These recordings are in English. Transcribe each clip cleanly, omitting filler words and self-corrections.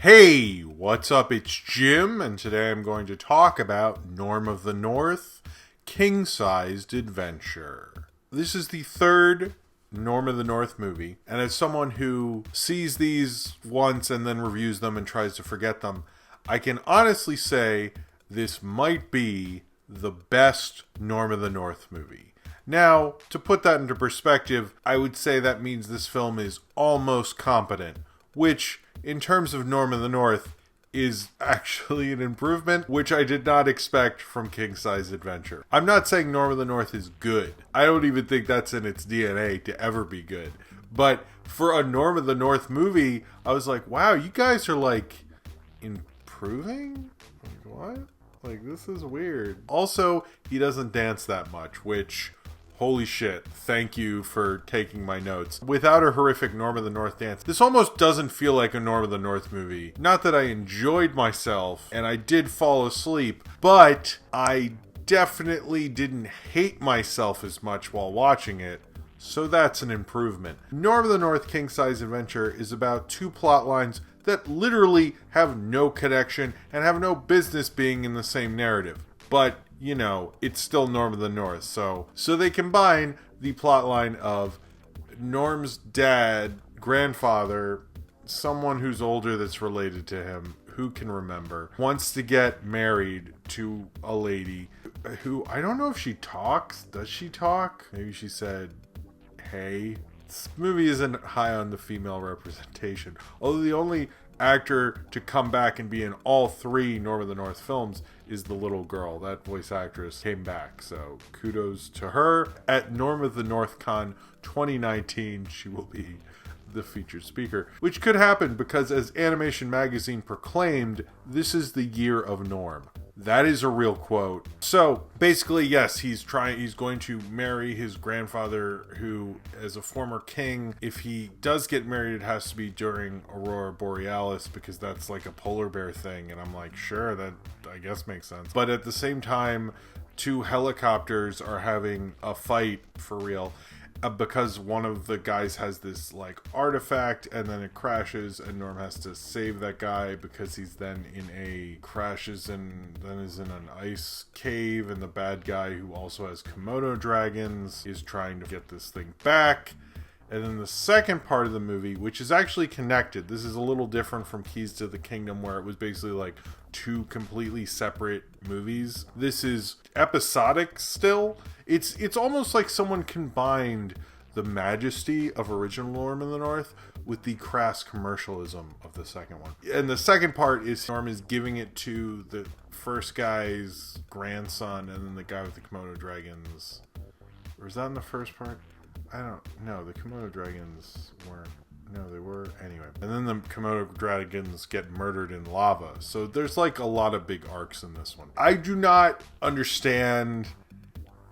Hey, what's up? It's Jim, and today I'm going to talk about Norm of the North, King-Sized Adventure. This is the third Norm of the North movie, and as someone who sees these once and then reviews them and tries to forget them, I can honestly say this might be the best Norm of the North movie. Now, to put that into perspective, I would say that means this film is almost competent, which, in terms of Norm of the North, is actually an improvement, which I did not expect from King-Sized Adventure. I'm not saying Norm of the North is good. I don't even think that's in its DNA to ever be good. But for a Norm of the North movie, I was like, wow, you guys are like improving? Like, what? Like, this is weird. Also, he doesn't dance that much, which, holy shit, thank you for taking my notes. Without a horrific Norm of the North dance, this almost doesn't feel like a Norm of the North movie. Not that I enjoyed myself, and I did fall asleep, but I definitely didn't hate myself as much while watching it, so that's an improvement. Norm of the North King-Sized Adventure is about two plot lines that literally have no connection and have no business being in the same narrative. But, you know, it's still Norm of the North. So they combine the plotline of Norm's dad, grandfather, someone who's older that's related to him, who can remember, wants to get married to a lady who, I don't know if she talks. Does she talk? Maybe she said, hey. This movie isn't high on the female representation. Although the only actor to come back and be in all three Norm of the North films is the little girl. That voice actress came back, so kudos to her. At Norm of the North Con 2019, she will be the featured speaker, which could happen because, as Animation Magazine proclaimed, this is the year of Norm. That is a real quote. So basically, yes, he's going to marry his grandfather, who, as a former king, if he does get married, it has to be during Aurora Borealis, because that's like a polar bear thing. And I'm like, sure, that I guess makes sense. But at the same time, two helicopters are having a fight for real. Because one of the guys has this like artifact, and then it crashes, and Norm has to save that guy because he's then crashes and then is in an ice cave, and the bad guy, who also has Komodo dragons, is trying to get this thing back. And then the second part of the movie, which is actually connected, this is a little different from Keys to the Kingdom, where it was basically like two completely separate movies. This is episodic still. It's almost like someone combined the majesty of original Norm in the North with the crass commercialism of the second one. And the second part is Norm is giving it to the first guy's grandson, and then the guy with the Komodo dragons. Or is that in the first part? I don't know. The Komodo dragons weren't. No, they were. Anyway. And then the Komodo dragons get murdered in lava. So there's like a lot of big arcs in this one. I do not understand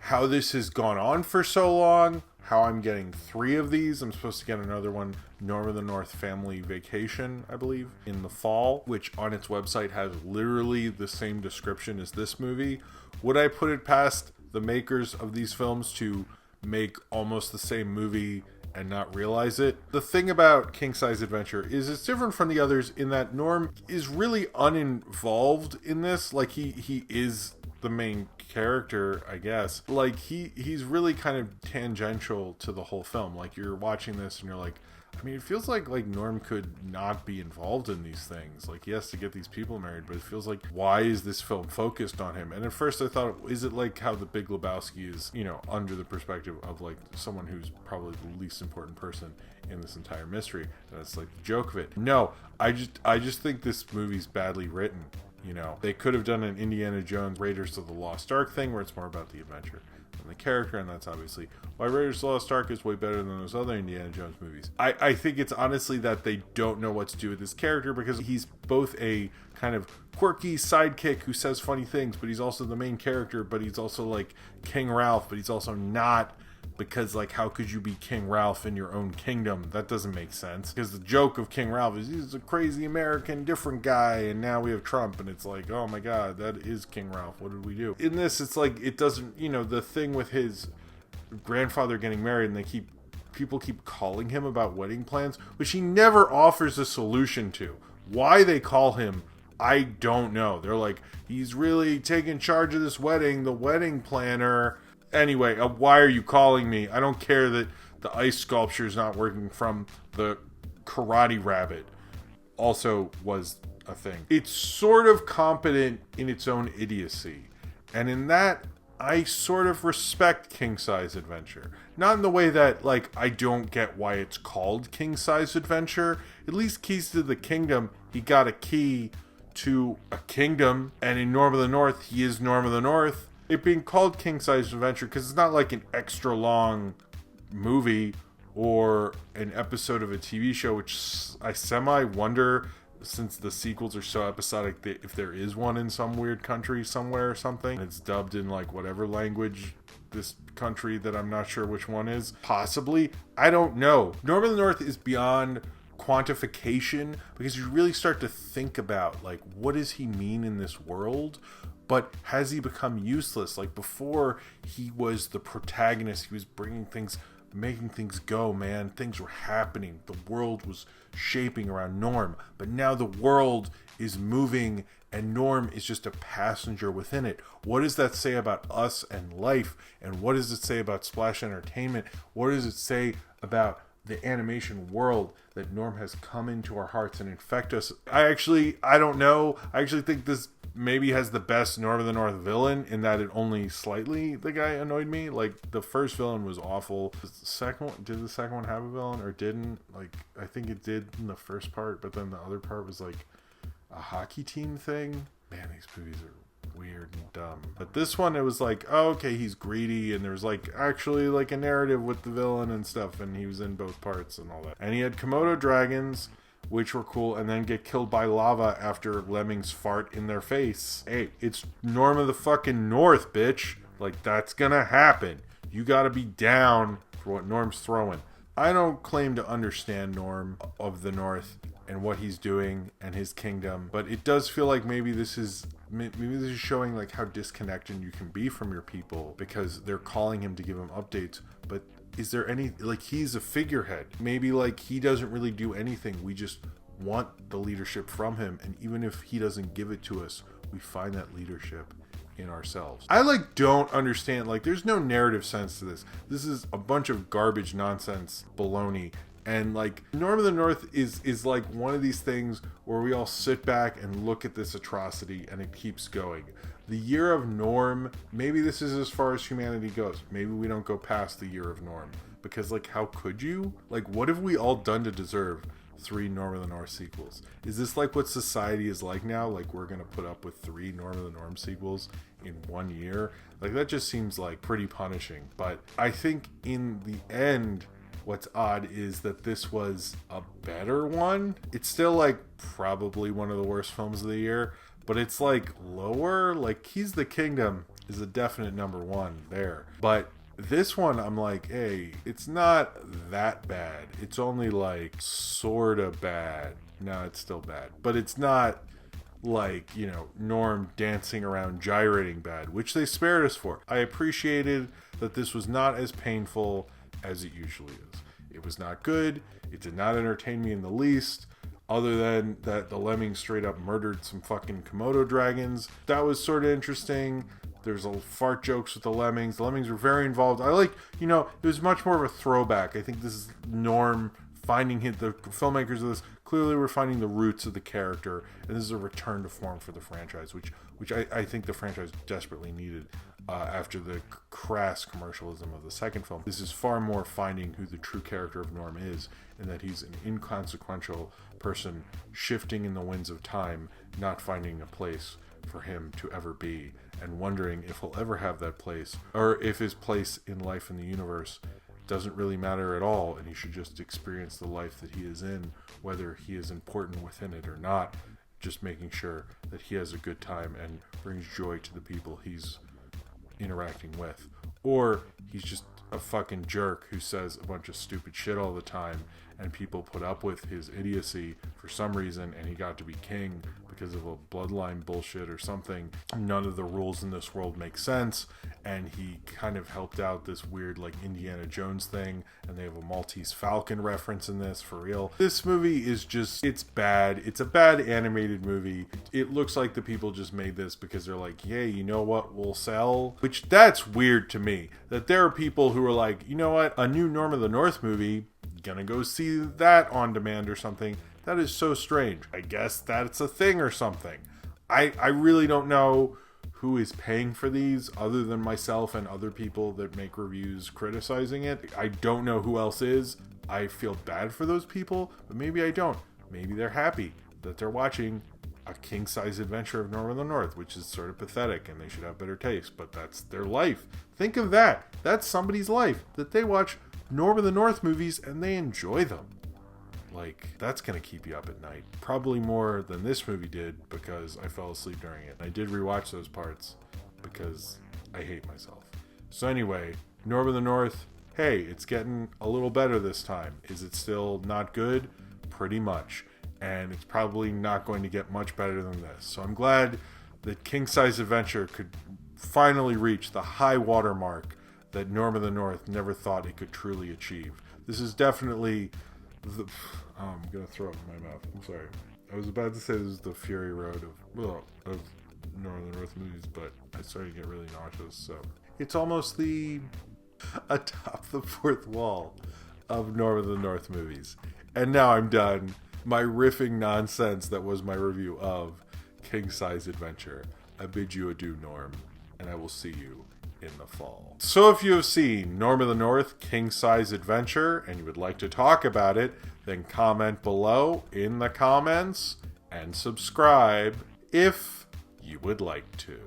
how this has gone on for so long. How I'm getting 3 of these. I'm supposed to get another one, Norm of the North Family Vacation, I believe, in the fall, which on its website has literally the same description as this movie. Would I put it past the makers of these films to make almost the same movie and not realize it? The thing about King-Sized Adventure is it's different from the others in that Norm is really uninvolved in this. Like, he is the main character, I guess. Like, he's really kind of tangential to the whole film. Like, you're watching this and you're like, I mean, it feels like Norm could not be involved in these things. Like, he has to get these people married, but it feels like, why is this film focused on him? And at first I thought, is it like how The Big Lebowski is, you know, under the perspective of like someone who's probably the least important person in this entire mystery? And that's like the joke of it. No, I just think this movie's badly written. You know, they could have done an Indiana Jones Raiders of the Lost Ark thing where it's more about the adventure than the character, and that's obviously why Raiders of the Lost Ark is way better than those other Indiana Jones movies. I think it's honestly that they don't know what to do with this character, because he's both a kind of quirky sidekick who says funny things, but he's also the main character, but he's also like King Ralph, but he's also not, because like, how could you be King Ralph in your own kingdom? That doesn't make sense, because the joke of King Ralph is he's a crazy American different guy, and now we have Trump, and it's like, oh my god, that is King Ralph. What did we do? In this, it's like, it doesn't, you know, the thing with his grandfather getting married, and people keep calling him about wedding plans, which he never offers a solution to. Why they call him, I don't know. They're like, he's really taking charge of this wedding, the wedding planner. Anyway, why are you calling me? I don't care that the ice sculpture is not working from the karate rabbit. Also was a thing. It's sort of competent in its own idiocy. And in that, I sort of respect King Size Adventure. Not in the way that, like, I don't get why it's called King Size Adventure. At least Keys to the Kingdom, he got a key to a kingdom. And in Norm of the North, he is Norm of the North. It being called King Size Adventure because it's not like an extra long movie or an episode of a TV show, which I semi-wonder, since the sequels are so episodic, if there is one in some weird country somewhere or something. It's dubbed in like whatever language this country that I'm not sure which one is. Possibly. I don't know. Norm of the North is beyond quantification because you really start to think about, like, what does he mean in this world? But has he become useless? Like, before, he was the protagonist. He was bringing things, making things go, man. Things were happening. The world was shaping around Norm. But now the world is moving and Norm is just a passenger within it. What does that say about us and life? And what does it say about Splash Entertainment? What does it say about the animation world that Norm has come into our hearts and infect us? I don't know. I actually think this maybe has the best Norm of the North villain, in that it only slightly, the guy annoyed me. Like, the first villain was awful. Did the second one have a villain or didn't? Like, I think it did in the first part, but then the other part was like a hockey team thing. Man, these movies are weird and dumb. But this one, it was like, oh, okay, he's greedy, and there was like actually like a narrative with the villain and stuff, and he was in both parts and all that. And he had Komodo dragons, which were cool, and then get killed by lava after lemmings fart in their face. Hey, it's Norm of the fucking North, bitch. Like, that's gonna happen. You gotta be down for what Norm's throwing. I don't claim to understand Norm of the North and what he's doing and his kingdom, but it does feel like maybe this is showing like how disconnected you can be from your people, because they're calling him to give him updates, but is there any, like, he's a figurehead. Maybe like he doesn't really do anything. We just want the leadership from him, and even if he doesn't give it to us, we find that leadership in ourselves. I like don't understand, like, there's no narrative sense to this. This is a bunch of garbage nonsense baloney. And like, Norm of the North is like one of these things where we all sit back and look at this atrocity and it keeps going. The year of Norm, maybe this is as far as humanity goes. Maybe we don't go past the year of Norm, because like, how could you? Like, what have we all done to deserve 3 Norm of the North sequels? Is this like what society is like now? Like, we're gonna put up with 3 Norm of the Norm sequels in 1 year? Like, that just seems like pretty punishing. But I think in the end, what's odd is that this was a better one. It's still like probably one of the worst films of the year, but it's like lower. Like, Keys to the Kingdom is a definite number 1 there. But this one, I'm like, hey, it's not that bad. It's only like sort of bad. No, it's still bad. But it's not like, you know, Norm dancing around gyrating bad, which they spared us for. I appreciated that this was not as painful as it usually is. It was not good. It did not entertain me in the least, other than that the lemmings straight up murdered some fucking Komodo dragons. That was sort of interesting. There's a fart jokes with the lemmings. The lemmings were very involved. I like, you know, it was much more of a throwback. I think this is Norm finding him. The filmmakers of this clearly were finding the roots of the character, and this is a return to form for the franchise, which I think the franchise desperately needed after the crass commercialism of the second film. This is far more finding who the true character of Norm is, and that he's an inconsequential person shifting in the winds of time, not finding a place for him to ever be, and wondering if he'll ever have that place, or if his place in life in the universe doesn't really matter at all, and he should just experience the life that he is in, whether he is important within it or not, just making sure that he has a good time and brings joy to the people he's interacting with. Or he's just a fucking jerk who says a bunch of stupid shit all the time, and people put up with his idiocy for some reason, and he got to be king because of a bloodline bullshit or something. None of the rules in this world make sense, and he kind of helped out this weird like Indiana Jones thing, and they have a Maltese Falcon reference in this, for real. This movie is just, it's bad. It's a bad animated movie. It looks like the people just made this because they're like, hey, you know what will sell? Which, that's weird to me, that there are people who are like, you know what, a new Norm of the North movie, gonna go see that on demand or something. That is so strange. I guess that's a thing or something. I really don't know who is paying for these other than myself and other people that make reviews criticizing it. I don't know who else is. I feel bad for those people, but maybe I don't. Maybe they're happy that they're watching a king-size adventure of Norm of the North, which is sort of pathetic, and they should have better taste, but that's their life. Think of that. That's somebody's life, that they watch Norm of the North movies and they enjoy them. Like, that's gonna keep you up at night. Probably more than this movie did, because I fell asleep during it. I did rewatch those parts because I hate myself. So anyway, Norm of the North, hey, it's getting a little better this time. Is it still not good? Pretty much. And it's probably not going to get much better than this. So I'm glad that King Size Adventure could finally reach the high water mark that Norm of the North never thought it could truly achieve. This is definitely the... Oh, I'm going to throw up in my mouth. I'm sorry. I was about to say this is the Fury Road of Norm of the North movies, but I started to get really nauseous. So it's almost the atop the fourth wall of Norm of the North movies. And now I'm done. My riffing nonsense that was my review of King Size Adventure. I bid you adieu, Norm, and I will see you in the fall. So if you have seen Norm of the North King Size Adventure and you would like to talk about it, then comment below in the comments and subscribe if you would like to.